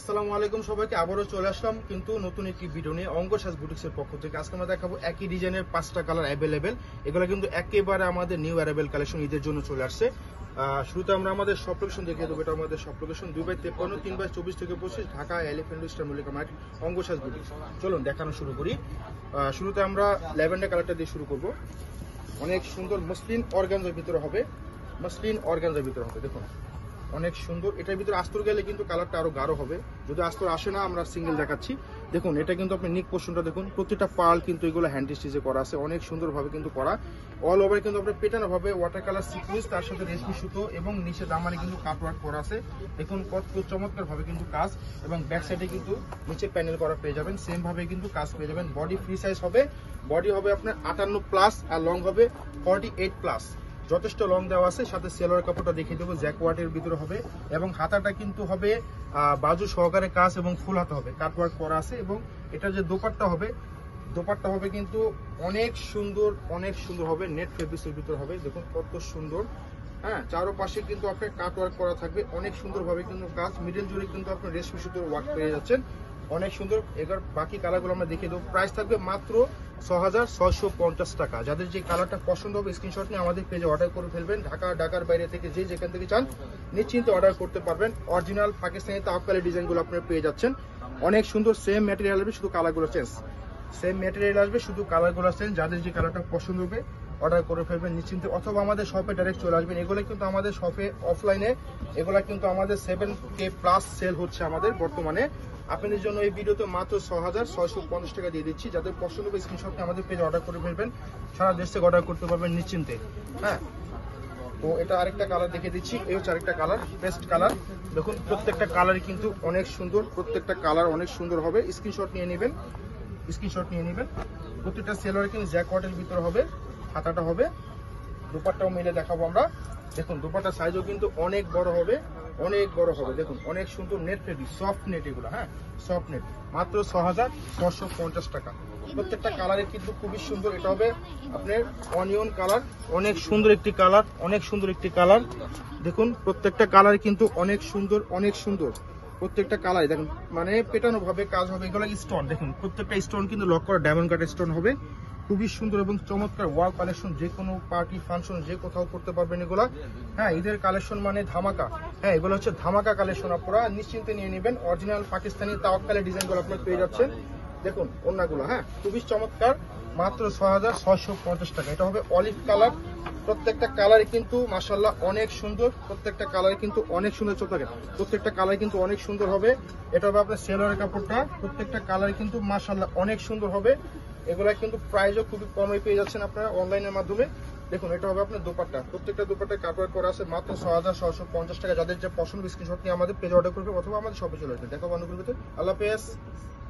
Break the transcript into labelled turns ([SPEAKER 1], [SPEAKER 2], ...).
[SPEAKER 1] আসসালামু আলাইকুম সবাইকে, আবারও চলে আসলাম কিন্তু নতুন একটি ভিডিও নিয়ে অঙ্গসাজ বুটিক্সের পক্ষ থেকে। আজকে আমরা দেখাবো একই ডিজাইনের 5টা কালার অ্যাভেলেবেল। এগুলো কিন্তু একেবারে আমাদের নিউ অ্যারাইভেল কালেকশন, ঈদের জন্য চলে আসছে। শুরুতে আমরা আমাদের শপ লোকেশন দেখিয়ে দেবো। এটা আমাদের শপ লোকেশন 2/53, 3/24 থেকে 25, Dhaka elephant road, Mallika market, Angasaj boutiques. চলুন দেখানো শুরু করি। শুরুতে আমরা ল্যাভেন্ডার কালারটা দিয়ে শুরু করব। অনেক সুন্দর মসলিন অর্গানজার ভিতরে হবে, দেখুন অনেক সুন্দর। এটার ভিতরে আস্তর গেলে কিন্তু কালারটা আরো গাঢ় হবে, যদি আস্তর আসে না আমরা সিঙ্গেল দেখাচ্ছি। দেখুন এটা কিন্তু আপনি নিক পোর্শনটা দেখুন, প্রত্যেকটা পার্ল কিন্তু এগুলো হ্যান্ড স্টিচে করা আছে, অনেক সুন্দরভাবে কিন্তু করা। অল ওভার কিন্তু আপনার পেটানো ভাবে ওয়াটার কালার সিকুয়েন্স, তার সাথে রেশমি সুতো এবং নিচে দামানে কিন্তু কাটওয়ার্ক করা আছে। দেখুন কত চমৎকার ভাবে কিন্তু কাজ, এবং ব্যাক সাইডে কিন্তু নিচে প্যানেল করা পেয়ে যাবেন, সেম ভাবে কিন্তু কাজ পেয়ে যাবেন। বডি ফ্রি সাইজ হবে, বডি হবে আপনার 58+ আর লং হবে 48+। যথেষ্ট লং দেওয়া আছে। সাথে সেলোয়ার কাপড়টা দেখিয়ে দেবো, জ্যাকওয়ার্টের ভিতরে হবে, এবং হাতাটা কিন্তু হবে বাজু সহকারে কাজ এবং ফুল হাতা হবে, কাটওয়ার্ক করা আছে। এবং এটা যে দোপাট্টা হবে কিন্তু অনেক সুন্দর হবে, নেট ফেব্রিক্সের ভিতরে হবে। দেখুন কত সুন্দর, হ্যাঁ, চারোপাশে কিন্তু আপনার কাটওয়ার্ক করা থাকবে, অনেক সুন্দরভাবে কিন্তু কাজ। মিডল জুড়ে কিন্তু আপনার রেশমি সুতোর ওয়ার্ক পেয়ে যাচ্ছেন, অনেক সুন্দর। এবার বাকি কালারগুলো আমরা দেখিয়ে দেবো। প্রাইস থাকবে মাত্র 6650 টাকা। যাদের যে কালারটা পছন্দ হবে স্ক্রিনশট নিয়ে আমাদের পেজে অর্ডার করে ফেলবেন। ঢাকার বাইরে থেকে যেখান থেকে চান নিশ্চিন্তে অর্ডার করতে পারবেন। অরিজিনাল পাকিস্তানি তাওয়াক্কালি ডিজাইনগুলো আপনারা পেয়ে যাচ্ছেন, অনেক সুন্দর। সেম ম্যাটেরিয়াল আসবে, শুধু কালারগুলো চেঞ্জ। যাদের যে কালারটা পছন্দ হবে অর্ডার করে ফেলবেন নিশ্চিন্তে, অথবা আমাদের শপে ডাইরেক্ট চলে আসবেন। এগুলো কিন্তু আমাদের শপে অফলাইনে, এগুলা কিন্তু আমাদের 7K+ সেল হচ্ছে আমাদের বর্তমানে। আপনাদের জন্য এই ভিডিওতে মাত্র 6650 টাকা দিয়ে দিচ্ছি। যাদের পছন্দ হবে স্ক্রিনশট নিয়ে আমাদের পেজে অর্ডার করে ফেলবেন, সারা দেশ থেকে অর্ডার করতে পারবেন নিশ্চিন্তে। হ্যাঁ, তো এটা আরেকটা কালার দেখিয়ে দিচ্ছি। এই হচ্ছে আরেকটা কালার, পেস্ট কালার। দেখুন প্রত্যেকটা কালারই কিন্তু অনেক সুন্দর, প্রত্যেকটা কালার অনেক সুন্দর হবে। স্ক্রিনশট নিয়ে নেবেন। প্রত্যেকটা সেলোয়ার কিন্তু জ্যাকওয়ার্টের ভিতরে হবে, হাতাটা হবে। দুপাট্টাও মিলে দেখাবো আমরা। দেখুন দুপাট্টার সাইজও কিন্তু অনেক বড় হবে। দেখুন অনেক সুন্দর নেট ফেব্রিক, সফট নেট এগুলো, হ্যাঁ সফট নেট। মাত্র 6650 টাকা। প্রত্যেকটা কালারে কিন্তু খুবই সুন্দর। এটা হবে আপনার অনিয়ন কালার, অনেক সুন্দর একটি কালার। দেখুন প্রত্যেকটা কালার কিন্তু অনেক সুন্দর। প্রত্যেকটা কালার দেখুন মানে পেটানো ভাবে কাজ হবে। এগুলো স্টোন, দেখুন প্রত্যেকটা স্টোন কিন্তু লক করা ডায়মন্ড কাট স্টোন হবে, খুবই সুন্দর এবং চমৎকার। ওয়াও কালেকশন, যে কোনো পার্টি ফাংশন যে কোথাও করতে পারবেন এগুলা। হ্যাঁ, ঈদের কালেকশন মানে ধামাকা। হ্যাঁ, এগুলো হচ্ছে ধামাকা কালেকশন, আপনারা নিশ্চিন্তে নিয়ে নেবেন। অরিজিনাল পাকিস্তানি তাওয়াক্কালি ডিজাইনগুলো আপনারা পেয়ে যাচ্ছেন। দেখুন ওড়নাগুলো, হ্যাঁ খুবই চমৎকার। মাত্র 6650 টাকা। এটা হবে অলিভ কালার। প্রত্যেকটা কালার কিন্তু মাশাআল্লাহ অনেক সুন্দর, প্রত্যেকটা কালার কিন্তু অনেক সুন্দর হবে। এটা হবে আপনার সেলোয়ারের কাপড়টা, প্রত্যেকটা কালার কিন্তু মাশাআল্লাহ অনেক সুন্দর হবে। এগুলা কিন্তু প্রাইসও খুবই কমে পেয়ে যাচ্ছেন আপনারা অনলাইনের মাধ্যমে। দেখুন এটা হবে আপনার দোপাট্টা, প্রত্যেকটা দোপাট্টায় কাটওয়ার্ক করা আছে। মাত্র 6650 টাকা। যাদের যে পছন্দ স্ক্রিনশট নিয়ে আমাদের পেজে অর্ডার করবে, অথবা আমাদের শপে চলে আসবে। দেখো বন্ধুদের, আল্লাহ হাফেজ।